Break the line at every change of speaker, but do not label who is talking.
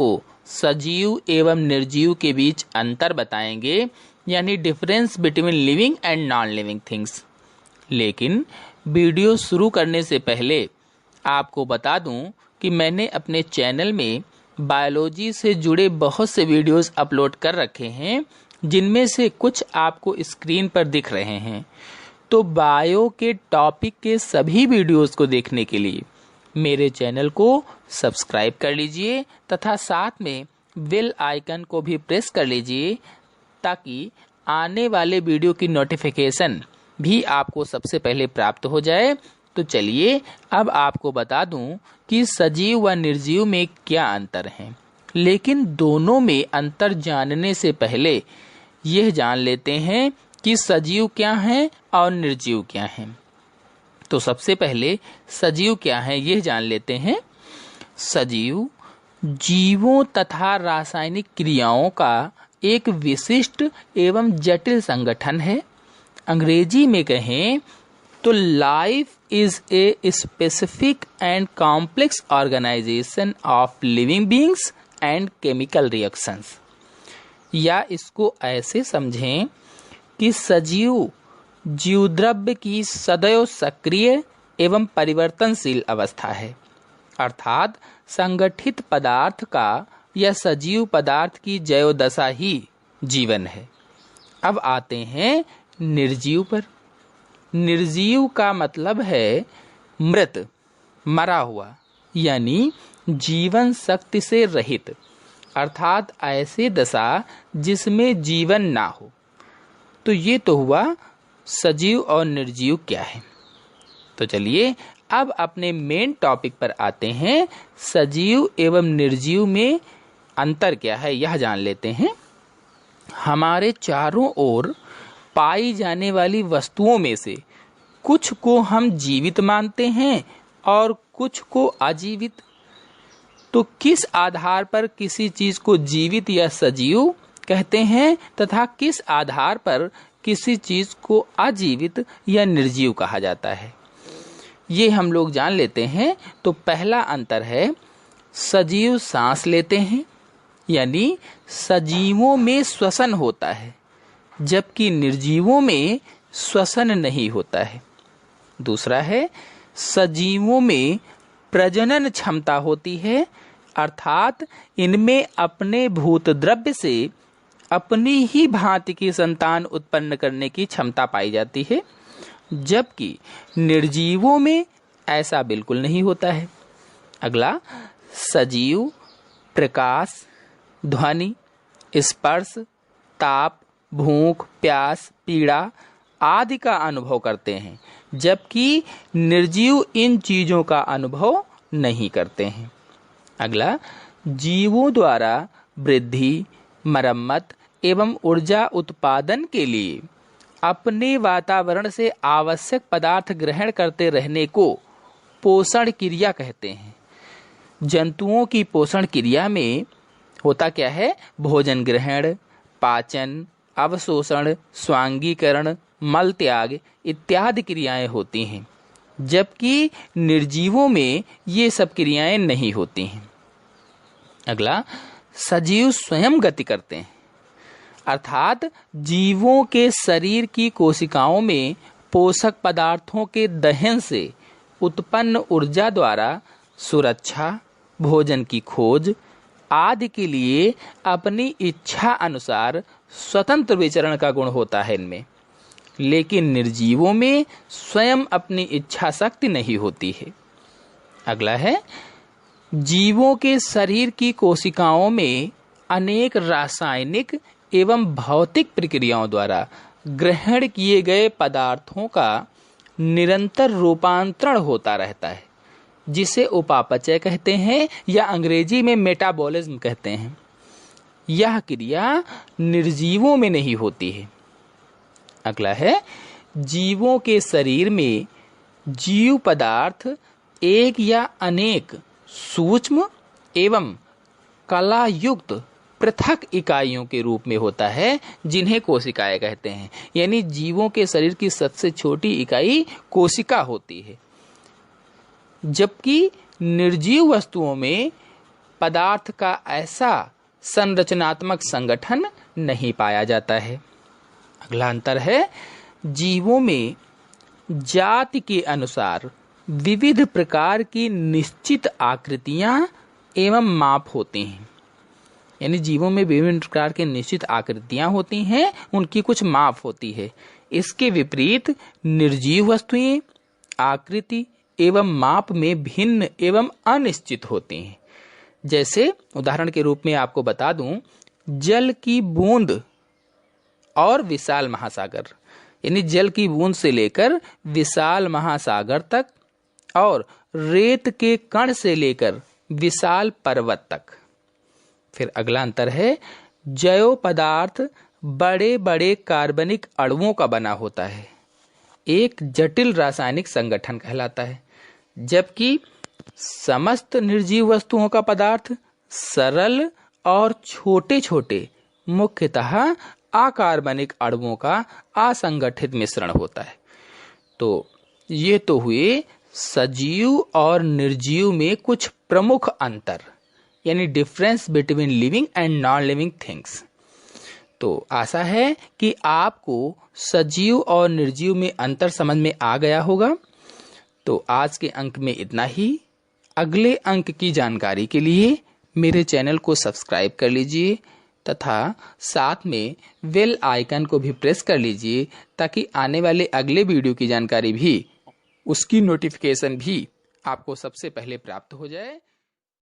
को सजीव एवं निर्जीव के बीच अंतर बताएंगे, यानी difference between living and non living things. लेकिन वीडियो शुरू करने से पहले आपको बता दूं कि मैंने अपने चैनल में बायोलॉजी से जुड़े बहुत से वीडियोस अपलोड कर रखे हैं, जिनमें से कुछ आपको स्क्रीन पर दिख रहे हैं। तो बायो के टॉपिक के सभी वीडियोस को देखने के लिए मेरे चैनल को सब्सक्राइब कर लीजिए तथा साथ में बेल आइकन को भी प्रेस कर लीजिए, ताकि आने वाले वीडियो की नोटिफिकेशन भी आपको सबसे पहले प्राप्त हो जाए। तो चलिए अब आपको बता दूं कि सजीव व निर्जीव में क्या अंतर है। लेकिन दोनों में अंतर जानने से पहले यह जान लेते हैं कि सजीव क्या है और निर्जीव क्या है। तो सबसे पहले सजीव क्या है यह जान लेते हैं। सजीव जीवों तथा रासायनिक क्रियाओं का एक विशिष्ट एवं जटिल संगठन है। अंग्रेजी में कहें तो life is a specific and complex organisation of living beings and chemical reactions. या इसको ऐसे समझें कि सजीव जीवद्रव्य की सदैव सक्रिय एवं परिवर्तनशील अवस्था है, अर्थात संगठित पदार्थ का या सजीव पदार्थ की जैव दशा ही जीवन है। अब आते हैं निर्जीव पर। निर्जीव का मतलब है मृत, मरा हुआ, यानी जीवन शक्ति से रहित, अर्थात ऐसे दशा जिसमें जीवन ना हो। तो ये तो हुआ सजीव और निर्जीव क्या है। तो चलिए अब अपने मेन टॉपिक पर आते हैं। सजीव एवं निर्जीव में अंतर क्या है यह जान लेते हैं। हमारे चारों ओर पाई जाने वाली वस्तुओं में से कुछ को हम जीवित मानते हैं और कुछ को अजीवित। तो किस आधार पर किसी चीज को जीवित या सजीव कहते हैं तथा किस आधार पर किसी चीज को अजीवित या निर्जीव कहा जाता है, ये हम लोग जान लेते हैं। तो पहला अंतर है, सजीव सांस लेते हैं, यानी सजीवों में श्वसन होता है, जबकि निर्जीवों में श्वसन नहीं होता है। दूसरा है, सजीवों में प्रजनन क्षमता होती है, अर्थात इनमें अपने भूत द्रव्य से अपनी ही भांति की संतान उत्पन्न करने की क्षमता पाई जाती है, जबकि निर्जीवों में ऐसा बिल्कुल नहीं होता है। अगला, सजीव प्रकाश, ध्वनि, स्पर्श, ताप, भूख, प्यास, पीड़ा आदि का अनुभव करते हैं, जबकि निर्जीव इन चीजों का अनुभव नहीं करते हैं। अगला, जीवों द्वारा वृद्धि, मरम्मत एवं ऊर्जा उत्पादन के लिए अपने वातावरण से आवश्यक पदार्थ ग्रहण करते रहने को पोषण क्रिया कहते हैं। जंतुओं की पोषण क्रिया में होता क्या है, भोजन ग्रहण, पाचन, अवशोषण, स्वांगीकरण, मल त्याग इत्यादि क्रियाएं होती हैं, जबकि निर्जीवों में ये सब क्रियाएं नहीं होती हैं। अगला, सजीव स्वयं गति करते हैं, अर्थात जीवों के शरीर की कोशिकाओं में पोषक पदार्थों के दहन से उत्पन्न ऊर्जा द्वारा सुरक्षा, भोजन की खोज आदि के लिए अपनी इच्छा अनुसार स्वतंत्र विचरण का गुण होता है इनमें। लेकिन निर्जीवों में स्वयं अपनी इच्छा शक्ति नहीं होती है। अगला है, जीवों के शरीर की कोशिकाओं में अनेक रासायनिक एवं भौतिक प्रक्रियाओं द्वारा ग्रहण किए गए पदार्थों का निरंतर रूपांतरण होता रहता है, जिसे उपापचय कहते हैं या अंग्रेजी में मेटाबॉलिज्म कहते हैं। यह क्रिया निर्जीवों में नहीं होती है। अगला है, जीवों के शरीर में जीव पदार्थ एक या अनेक सूक्ष्म एवं कला युक्त पृथक इकाइयों के रूप में होता है, जिन्हें कोशिकाएं कहते हैं। यानी जीवों के शरीर की सबसे छोटी इकाई कोशिका होती है, जबकि निर्जीव वस्तुओं में पदार्थ का ऐसा संरचनात्मक संगठन नहीं पाया जाता है। अगला अंतर है, जीवों में जाति के अनुसार विविध प्रकार की निश्चित आकृतियां एवं माप होते हैं। यानी जीवों में विभिन्न प्रकार की निश्चित आकृतियां होती हैं, उनकी कुछ माप होती है। इसके विपरीत निर्जीव वस्तुएं आकृति एवं माप में भिन्न एवं अनिश्चित होती हैं। जैसे उदाहरण के रूप में आपको बता दूं, जल की बूंद और विशाल महासागर, यानी जल की बूंद से लेकर विशाल महासागर तक और रेत के कण से लेकर विशाल पर्वत तक। फिर अगला अंतर है, जैव पदार्थ बड़े बड़े कार्बनिक अणुओं का बना होता है, एक जटिल रासायनिक संगठन कहलाता है, जबकि समस्त निर्जीव वस्तुओं का पदार्थ सरल और छोटे छोटे मुख्यतः अकार्बनिक अणुओं का असंगठित मिश्रण होता है। तो ये तो हुए सजीव और निर्जीव में कुछ प्रमुख अंतर, यानी difference between living and non living things. तो आशा है कि आपको सजीव और निर्जीव में अंतर समझ में आ गया होगा। तो आज के अंक में इतना ही। अगले अंक की जानकारी के लिए मेरे चैनल को सब्सक्राइब कर लीजिए तथा साथ में बेल आइकन को भी प्रेस कर लीजिए, ताकि आने वाले अगले वीडियो की जानकारी भी, उसकी नोटिफिकेशन भी आपको सबसे पहले प्राप्त हो जाए।